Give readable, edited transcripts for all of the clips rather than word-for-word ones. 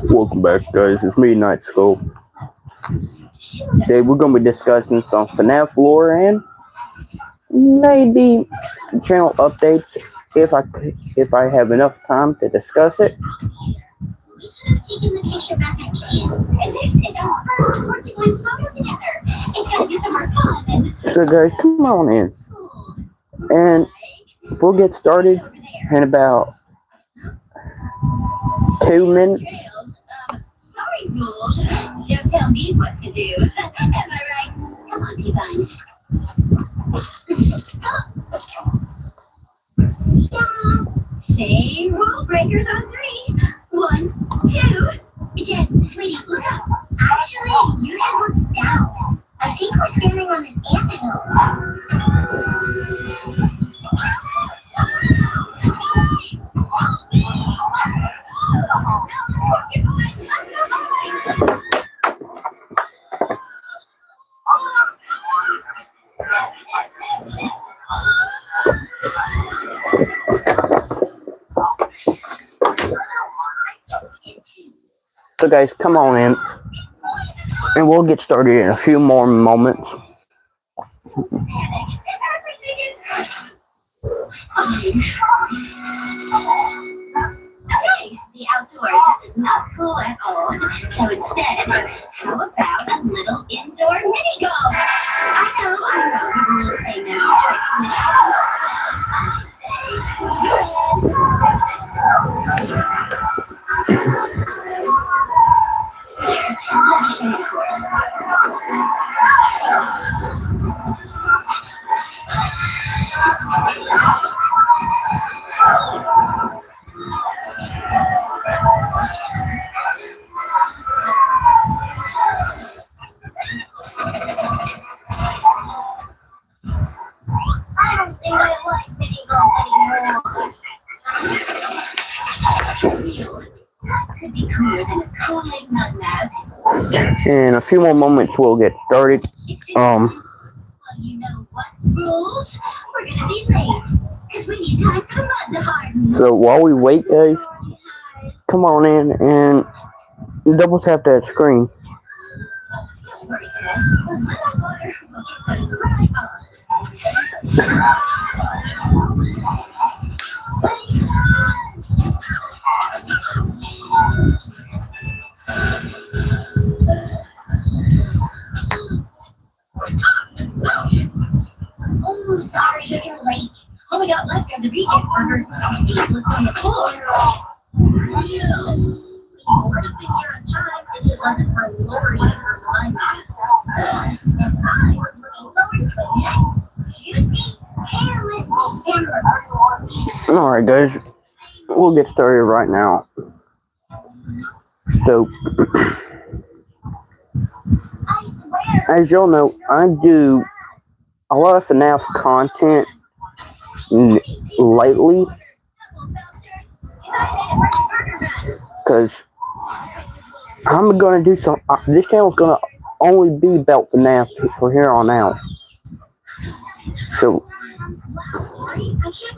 Welcome back, guys. It's me, Night Scope. Today we're gonna be discussing some FNAF lore and maybe channel updates if I have enough time to discuss it. So, guys, come on in, and we'll get started in about 2 minutes. Sorry, rules. Don't tell me what to do. Am I right? Come on, Divine. Say rule breakers on 3. 1, 2. Jen, sweetie, look up. Actually, you should look down. I think we're standing on an anthill. So, guys, come on in, and we'll get started in a few more moments. Okay, the outdoors is not cool at all. So instead, how about a little indoor mini golf? I know, the rules say no. Let me show you the course. I don't think I like mini golf anymore. That could be cooler than a Kool-Aid nut mask. In a few more moments, we'll get started. Well, you know what, rules? We're gonna be late, because we need time for the mud to harden. So while we wait, guys, come on in and double tap that screen. Don't worry, guys. The little water will get those right on. Oh, sorry, you're late. All we got left are the vegan burgers with some seafood on the floor. You would have been here on time if it wasn't for Lori and her eye masks. And I was looking forward to a nice, juicy, hairless hamburger. Alright, guys, we'll get started right now. So, I swear. as y'all know, I do a lot of FNAF content lately, because I'm gonna do some. This channel's gonna only be about FNAF from here on out. So,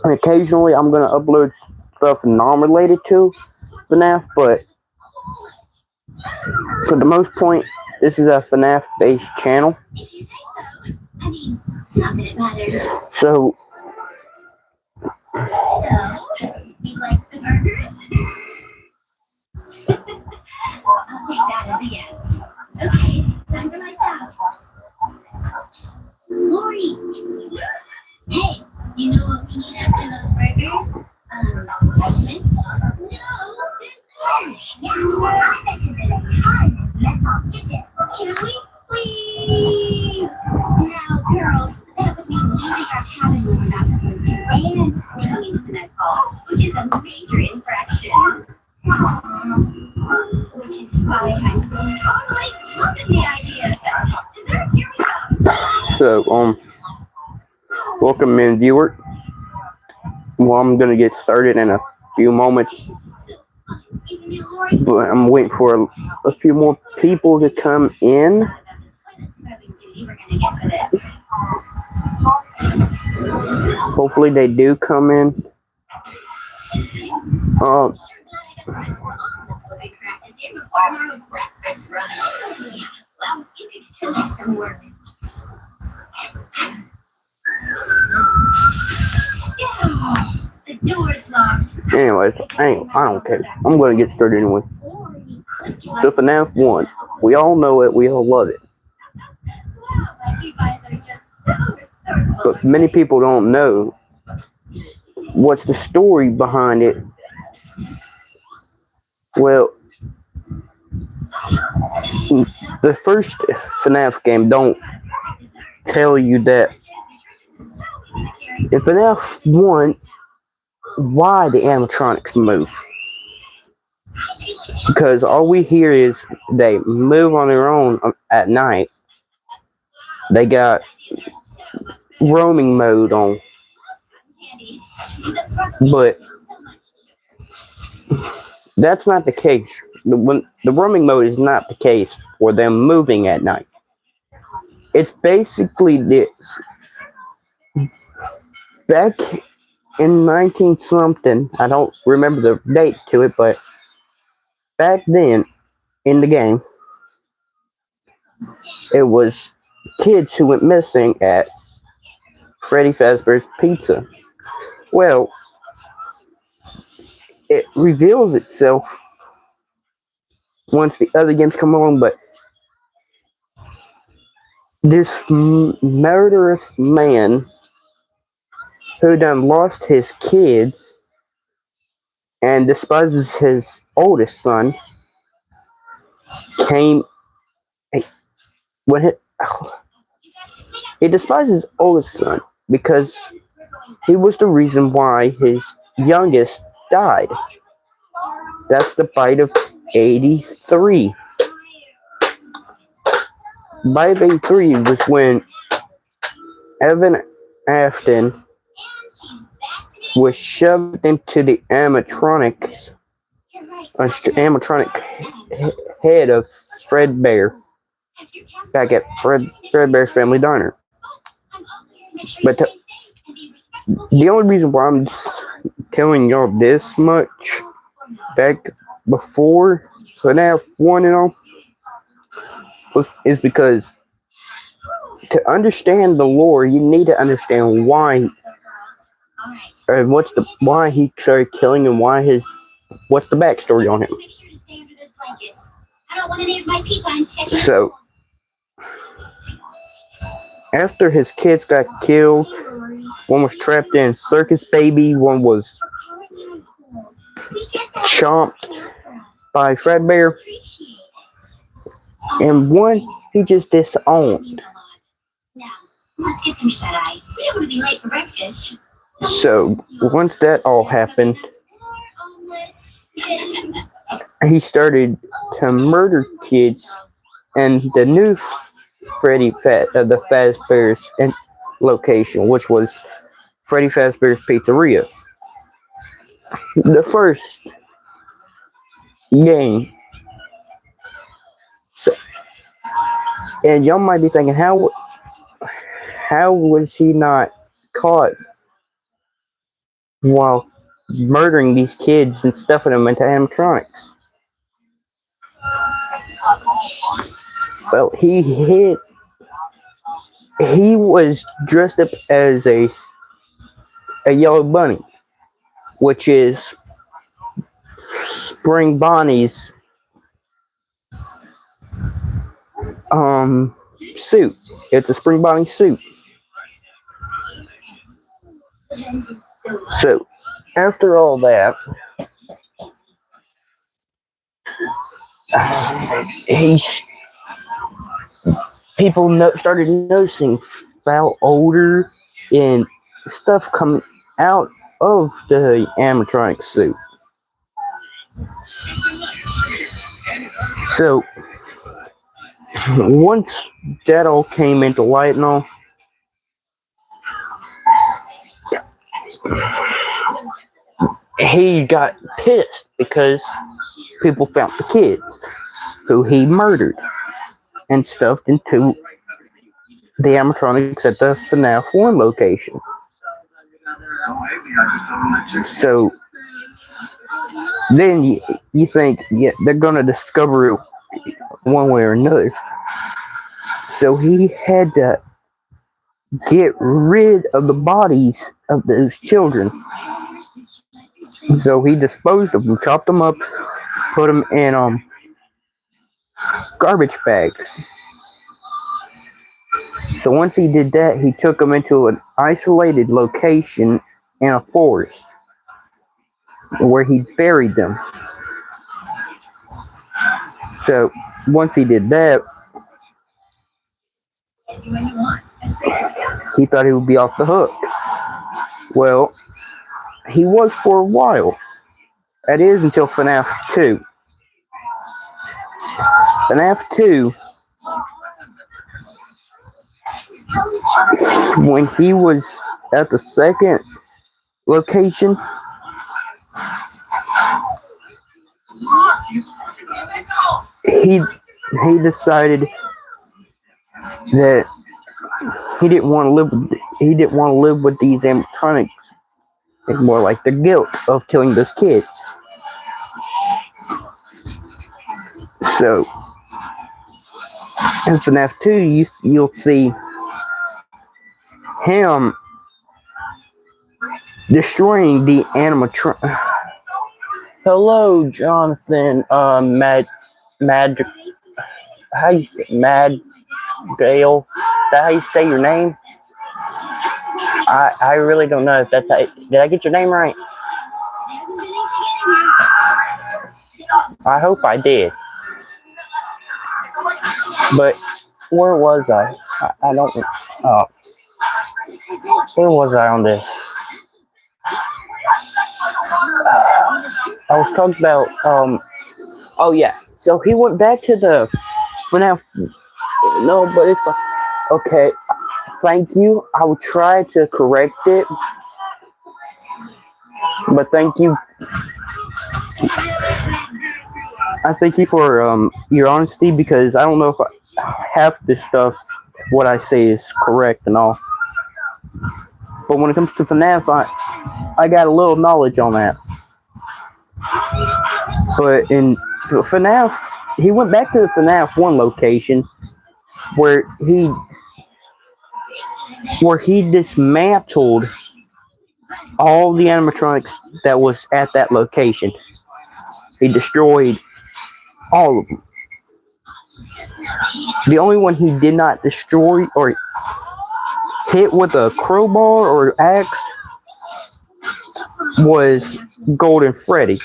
and occasionally I'm gonna upload stuff non-related to FNAF, but for the most part, this is a FNAF-based channel. If you say so, I mean, not that it matters. So, You like the burgers? I'll take that as a yes. Okay, time for my stuff. Lori! Hey, you know what we need after those burgers? Mint? No, dessert! Yeah, I bet you did a ton. Let's all get it. Can we please? Now, girls, that would mean leaving our cabin when we're not supposed to and sneaking into the next hall, which is a major infraction. Which is why I totally love the idea. Dessert, here we go. So, welcome in, viewer. Well, I'm gonna get started in a few moments, but I'm waiting for a few more people to come in. We're gonna get for this. Hopefully they do come in. Um, Well, you could still have some work. Yeah, the door's locked. anyways, I don't care. I'm gonna get started anyway. Or you could give So us FNAF 1, we all know it, we all love it. wow, my Levi's are just so resourceful. But many people don't know what's the story behind it. Well, the first FNAF game don't tell you that in FNAF 1, why the animatronics move. Because all we hear is they move on their own at night. They got roaming mode on. But that's not the case. The roaming mode is not the case for them moving at night. It's basically this. Back in 19 something, I don't remember the date to it, but back then in the game, it was kids who went missing at Freddy Fazbear's Pizza. Well, it reveals itself once the other games come along, but this murderous man who done lost his kids and despises his oldest son came when he despises his oldest son because he was the reason why his youngest died. That's the bite of 83. Bite of 83 was when Evan Afton was shoved into the animatronic head of Fred Bear back at Fred Bear's Family Diner. But the only reason why I'm telling y'all this much back before FNAF 1 and all is because to understand the lore, you need to understand why and why he started killing and what's the backstory on him. So after his kids got killed, one was trapped in Circus Baby, one was chomped by Fredbear, and one he just disowned. Now, let's get some shut eye. We don't want to be late for breakfast. So once that all happened, he started to murder kids, and the new the Fazbear's location, which was Freddy Fazbear's Pizzeria. The first game. So, and y'all might be thinking, how was he not caught while murdering these kids and stuffing them into animatronics? Well, he was dressed up as a yellow bunny, which is Spring Bonnie's suit. It's a Spring Bonnie suit. So after all that, people started noticing foul odor and stuff coming out of the animatronic suit. So once that all came into light and all, he got pissed because people found the kids who he murdered and stuffed into the animatronics at the FNAF 1 location. So then you think, yeah, they're gonna discover it one way or another. So he had to get rid of the bodies of those children. So he disposed of them, chopped them up, put them in garbage bags. So once he did that, he took them into an isolated location in a forest where he buried them. So once he did that, he thought he would be off the hook. Well, he was for a while. That is until FNAF 2. FNAF 2, when he was at the second location, he decided that he didn't want to live with these animatronics anymore, like the guilt of killing those kids. So in FNAF 2, you'll see him destroying the animatronic. Hello, Jonathan. Mad. How you say Mad Gale? Is that how you say your name? I really don't know if that's how, did I get your name right? I hope I did. But where was I? I don't. Where was I on this? I was talking about. Oh yeah. So he went back to the. FNAF. No, but it's okay. Thank you. I will try to correct it. But thank you. I thank you for your honesty, because I don't know if half this stuff, what I say, is correct and all. But when it comes to FNAF, I got a little knowledge on that. But in FNAF, he went back to the FNAF 1 location where he dismantled all the animatronics that was at that location. He destroyed all of them. The only one he did not destroy or hit with a crowbar or axe was Golden Freddy,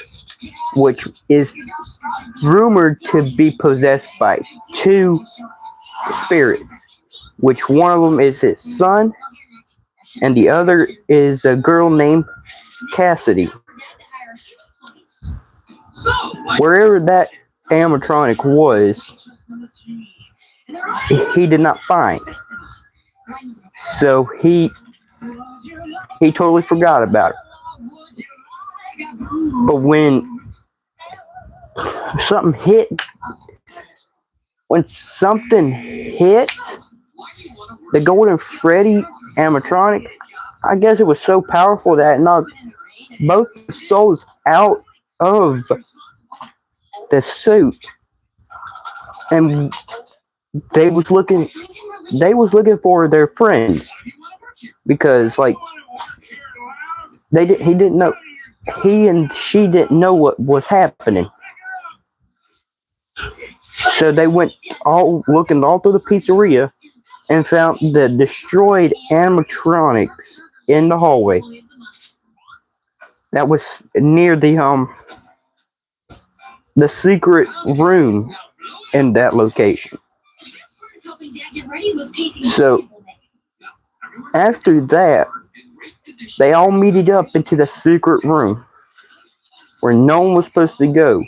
which is rumored to be possessed by 2 spirits, which one of them is his son, and the other is a girl named Cassidy. Wherever that animatronic was, he did not find. So he totally forgot about it. But when something hit the Golden Freddy animatronic, I guess it was so powerful that it knocked both souls out of the suit, and they was looking for their friends, because like he didn't know, he and she didn't know what was happening. So they went looking all through the pizzeria and found the destroyed animatronics in the hallway. That was near the secret room in that location. So after that, they all meeted up into the secret room where no one was supposed to go.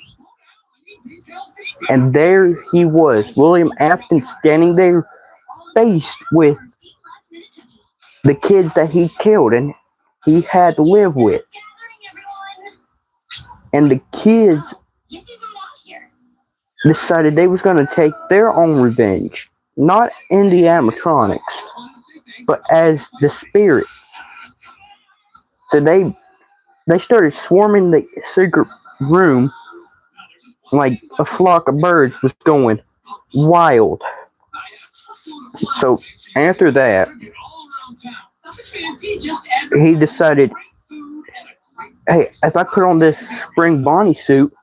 And there he was, William Afton, standing there faced with the kids that he killed and he had to live with. And the kids decided they was going to take their own revenge, not in the animatronics, but as the spirits. So they started swarming the secret room like a flock of birds was going wild. So after that, he decided, hey, if I put on this spring Bonnie suit,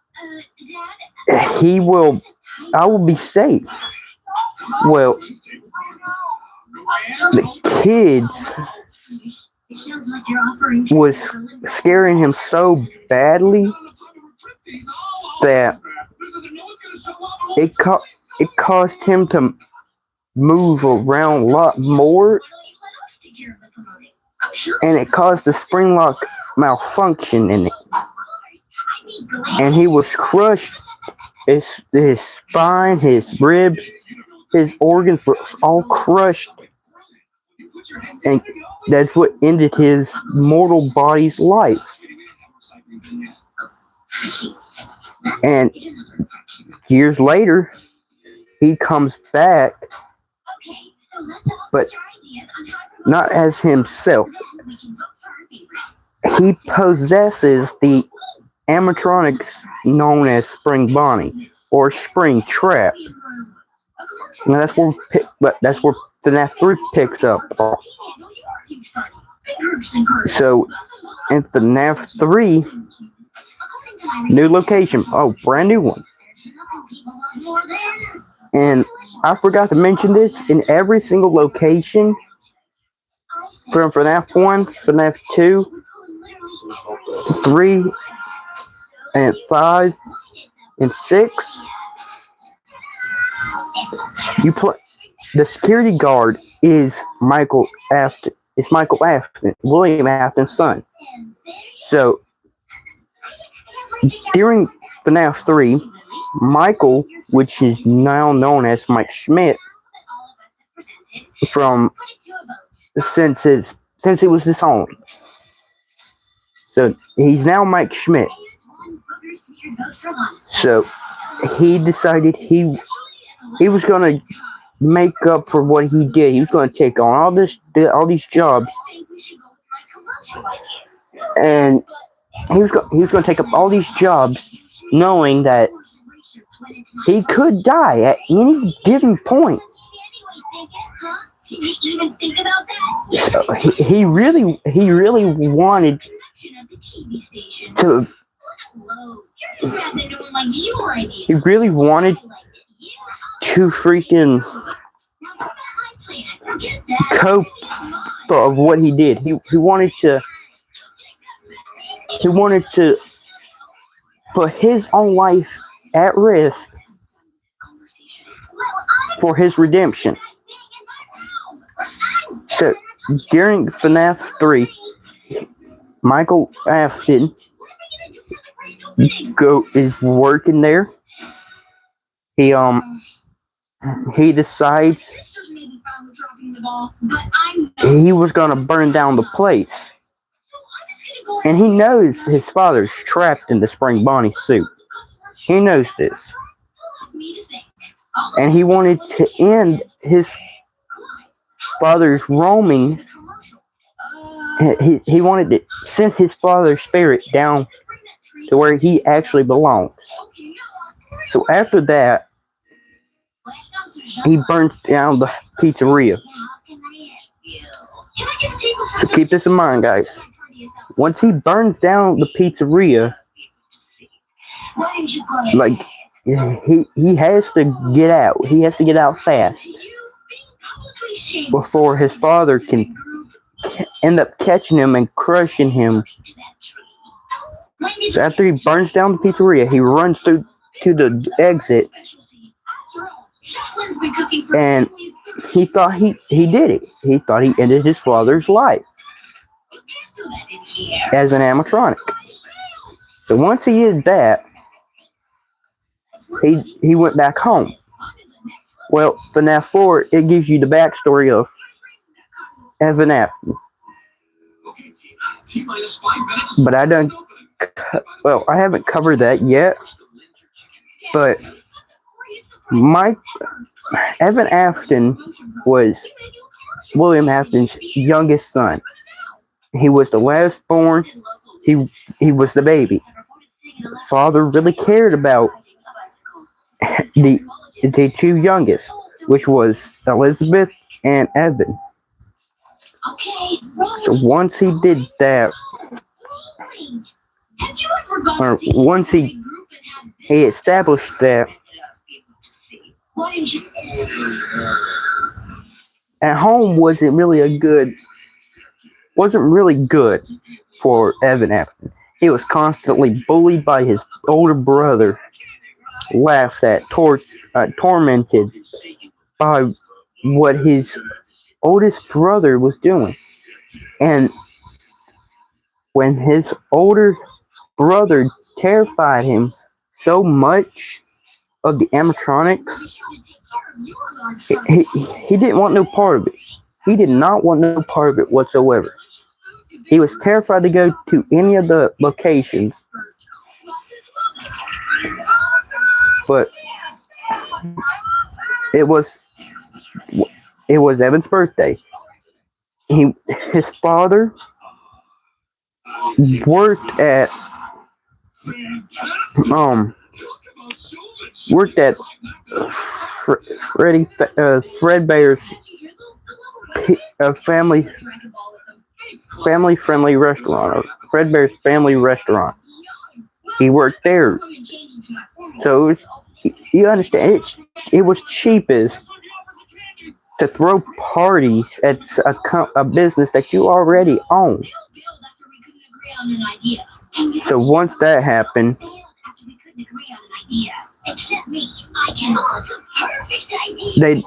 I will be safe. Well, the kids was scaring him so badly that it caused him to move around a lot more, and it caused the spring lock malfunction in it, and he was crushed. His spine, his ribs, his organs were all crushed, and that's what ended his mortal body's life. And years later, he comes back, but not as himself. He possesses the animatronics known as Spring Bonnie or Spring Trap. And that's where FNAF 3 picks up. So in FNAF 3, new location, brand new one. And I forgot to mention this, in every single location from FNAF 1, FNAF 2, 3, and 5, and 6, the security guard is Michael Afton. It's Michael Afton, William Afton's son. So during FNAF 3, Michael, which is now known as Mike Schmidt, since he was disowned. So he's now Mike Schmidt. So he decided he was gonna make up for what he did. He was gonna take on all these jobs, and he was gonna take up all these jobs, knowing that he could die at any given point. So he really wanted to. He really wanted to freaking cope of what he did. He wanted to put his own life at risk for his redemption. So during FNAF 3, Michael Afton is working there. He decides he was gonna burn down the place, and he knows his father's trapped in the Spring Bonnie suit. He knows this, and he wanted to end his father's roaming. He wanted to send his father's spirit down to where he actually belongs. So after that, he burns down the pizzeria. So keep this in mind, guys. Once he burns down the pizzeria, like, he has to get out. He has to get out fast before his father can end up catching him and crushing him. So after he burns down the pizzeria, he runs through to the exit, and he thought he did it. He thought he ended his father's life as an animatronic. So once he did that, he went back home. Well, FNAF 4, it gives you the backstory of FNAF. But I haven't covered that yet. But Evan Afton was William Afton's youngest son. He was the last born. He he was the baby. Father really cared about the the two youngest, which was Elizabeth and Evan. So once he did that, or once he established that at home wasn't really good for Evan Afton. He was constantly bullied by his older brother, laughed at, tormented by what his oldest brother was doing. And when his older brother terrified him so much of the animatronics, he didn't want no part of it. He did not want no part of it whatsoever. He was terrified to go to any of the locations, but it was it was Evan's birthday. His father worked at um worked at Freddie Fredbear's family friendly restaurant, or Fredbear's family restaurant. He worked there, so you understand it was cheapest to throw parties at a business that you already own. So once that happened, they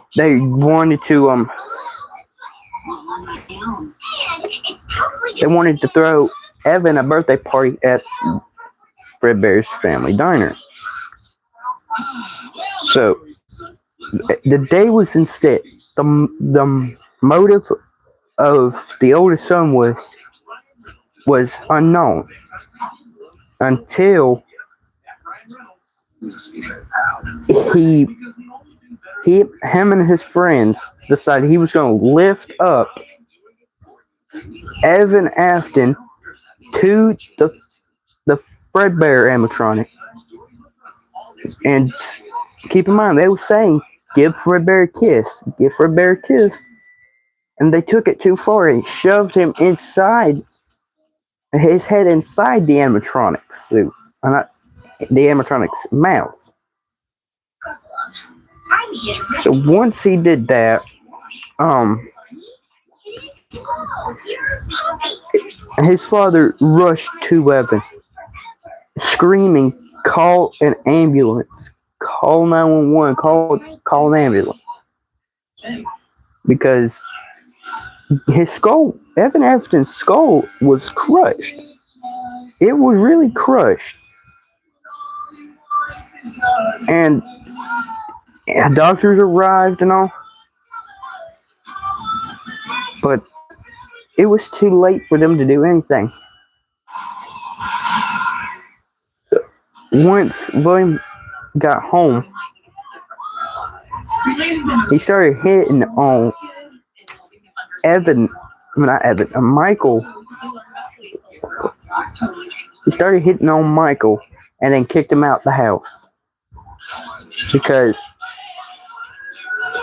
wanted to throw Evan a birthday party at Fredbear's Family Diner. So the day was instead the motive of the oldest son was unknown until he him and his friends decided he was going to lift up Evan Afton to the Fredbear animatronic. And keep in mind, they were saying, give Fredbear a kiss, give Fredbear a kiss. And they took it too far and shoved him inside, his head inside the animatronic suit, not the animatronic's mouth. So once he did that, his father rushed to Evan, screaming, "Call an ambulance! Call 911! Call an ambulance!" Because his skull, Evan Afton's skull, was crushed. It was really crushed, and doctors arrived and all, but it was too late for them to do anything. Once William got home, he started hitting on Michael. He started hitting on Michael and then kicked him out the house because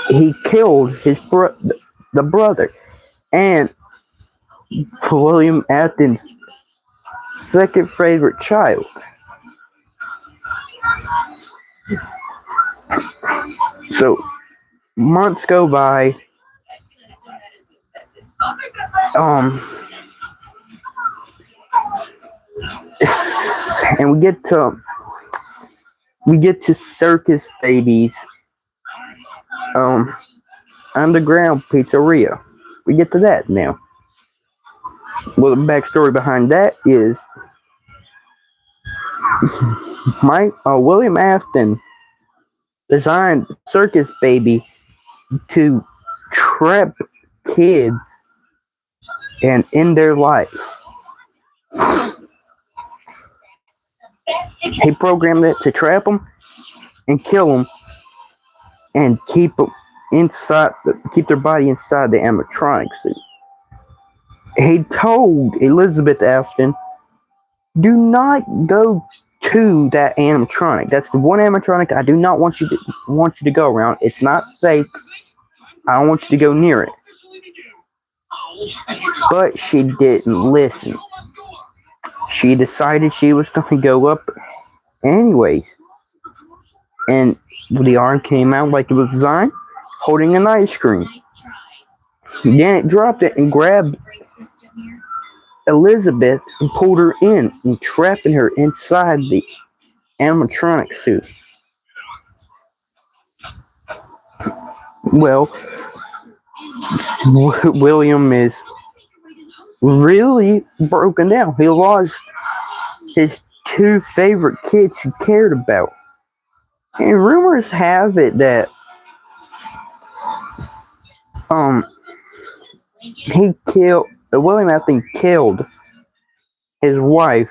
he killed the brother and William Afton's second favorite child. So months go by. And we get to Circus Baby's underground pizzeria. We get to that now. Well, the backstory behind that is William Afton designed Circus Baby to trap kids and end their life. He programmed it to trap them and kill them and keep them keep their body inside the animatronic suit. he told Elizabeth Afton, "Do not go to that animatronic. That's the one animatronic I do not want you to go around. It's not safe. I don't want you to go near it." But she didn't listen. She decided she was going to go up anyways, and the arm came out like it was designed, holding an ice cream. Then it dropped it and grabbed Elizabeth and pulled her in and trapping her inside the animatronic suit. Well, William is really broken down. He lost his two favorite kids he cared about. And rumors have it that um he killed William I think killed his wife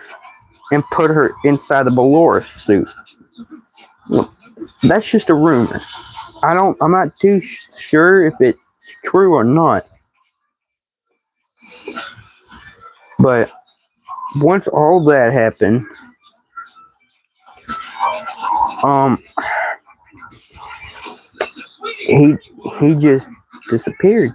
and put her inside the Dolores suit. That's just a rumor. I'm not too sure if it's true or not. But once all that happened, um, he he just disappeared,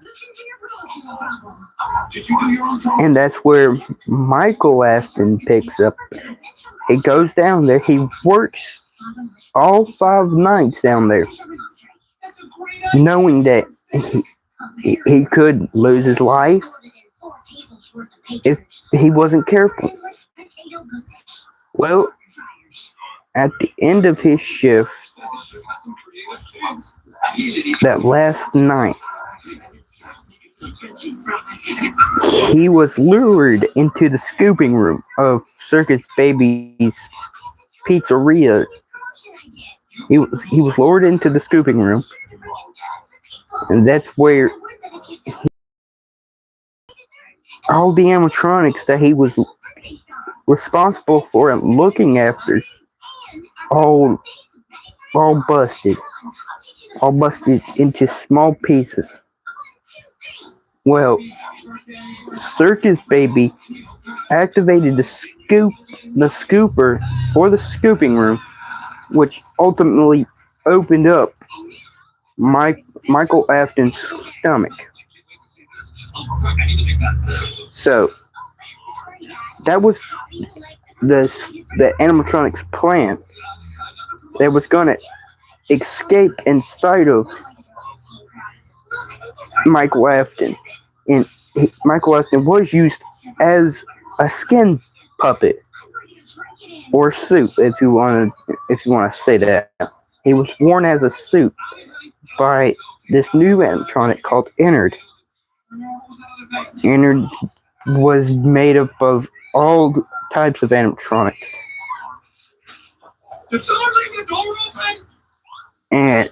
and that's where Michael Afton picks up. He goes down there. He works all 5 nights down there, knowing that he could lose his life if he wasn't careful. Well, at the end of his shift, that last night, he was lured into the scooping room of Circus Baby's pizzeria. He was lured into the scooping room, and that's where all the animatronics that he was responsible for and looking after all all busted, all busted into small pieces. Well, Circus Baby activated the scooper for the scooping room, which ultimately opened up Michael Afton's stomach. So that was the the animatronics plan. They was gonna escape inside of Michael Afton, and Michael Afton was used as a skin puppet or suit, if you want to say that. He was worn as a suit by this new animatronic called Ennard. Ennard was made up of all types of animatronics. And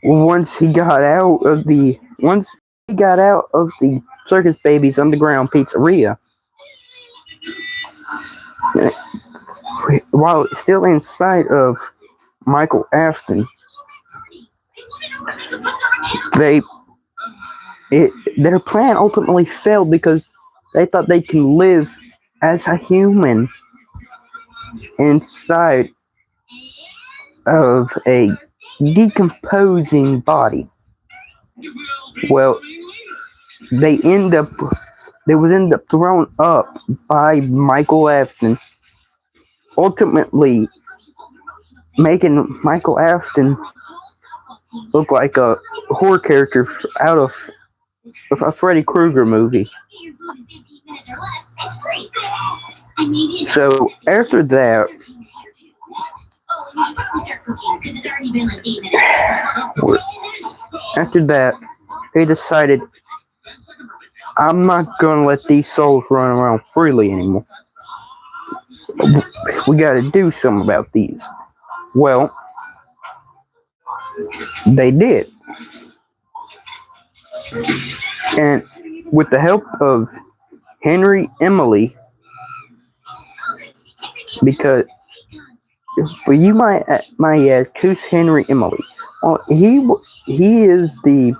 once he got out of the Circus Baby's underground pizzeria, while still inside of Michael Afton, they their plan ultimately failed because they thought they can live as a human inside of a decomposing body. Well, they was end up thrown up by Michael Afton, ultimately making Michael Afton look like a horror character out of a Freddy Krueger movie. So after that, he decided, I'm not gonna let these souls run around freely anymore. We gotta do something about these. Well, they did. And with the help of Henry Emily, because you might ask, who's Henry Emily? Well, he is the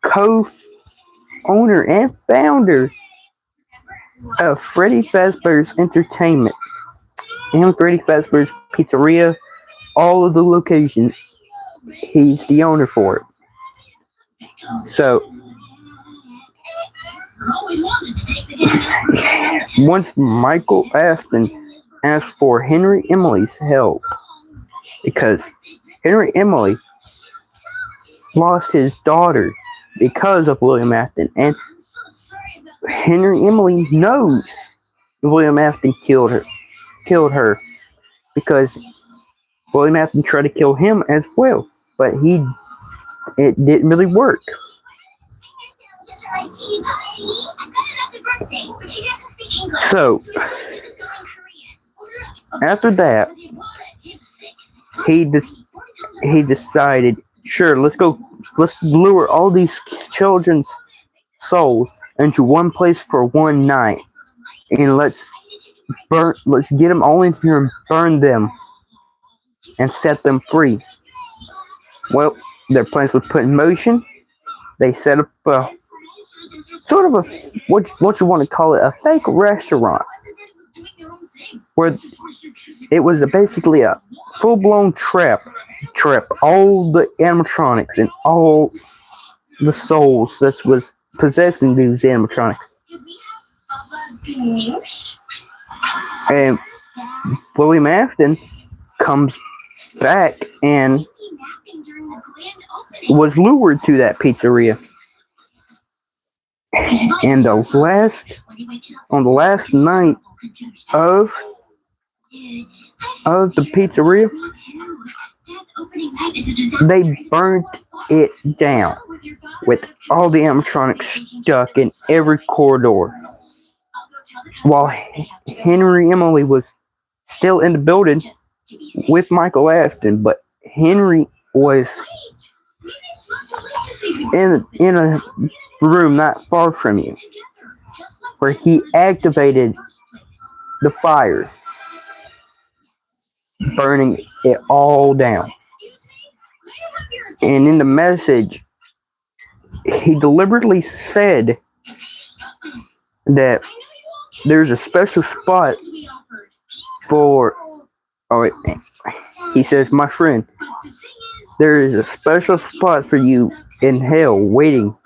co-owner and founder of Freddy Fazbear's Entertainment and Freddy Fazbear's Pizzeria, all of the locations. He's the owner for it. So once Michael Afton asked for Henry Emily's help because Henry Emily lost his daughter because of William Afton, and Henry Emily knows William Afton killed her because William Afton tried to kill him as well, but it didn't really work. So after that, he decided, sure, let's lure all these children's souls into one place for one night, and let's get them all in here and burn them and set them free. Well, their plans were put in motion. They set up a sort of a what you want to call it, a fake restaurant, where it was basically a full-blown trap. All the animatronics and all the souls that was possessing these animatronics. And William Afton comes back and was lured to that pizzeria. And on the last night of the pizzeria, they burnt it down with all the animatronics stuck in every corridor. While Henry Emily was still in the building with Michael Afton, but Henry was in a room not far from you, where he activated the fire, burning it all down. And in the message, he deliberately said that there's a special spot for. Oh, he says, "My friend, there is a special spot for you in hell waiting.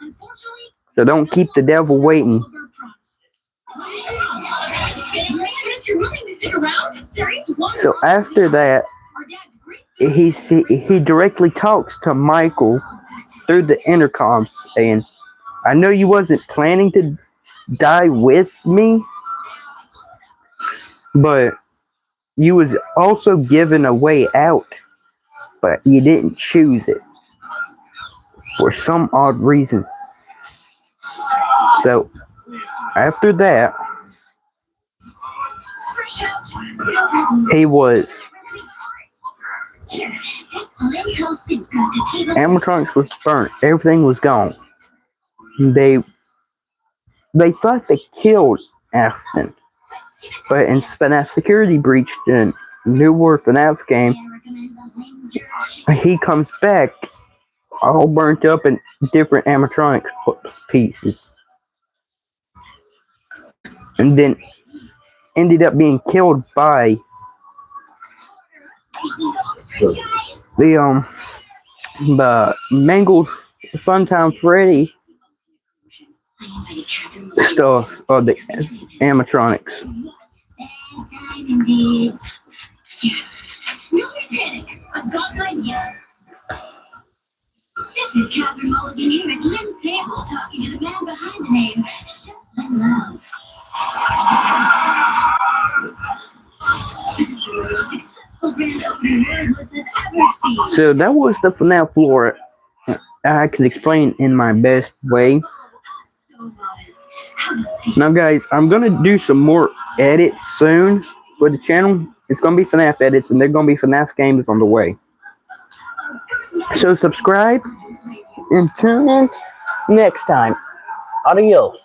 So don't keep the devil waiting." So after that, he directly talks to Michael through the intercom saying, "I know you wasn't planning to die with me, but you was also given a way out, but you didn't choose it for some odd reason." So after that, animatronics was burnt. Everything was gone. They thought they killed Afton, but in FNAF Security Breach, the newer FNAF game, he comes back all burnt up in different animatronic pieces, and then ended up being killed by the mangled Funtime Freddy stuff of the animatronics. I've got an idea. This is Catherine Mulligan here at Lynn Sample talking to the man behind the name Chef Love. This is the most successful grand opening Redwoods has ever seen. So that was the FNAF lore I could explain in my best way. Now guys, I'm going to do some more edits soon for the channel. It's going to be FNAF edits, and they're going to be FNAF games on the way. So subscribe and tune in next time. Adios.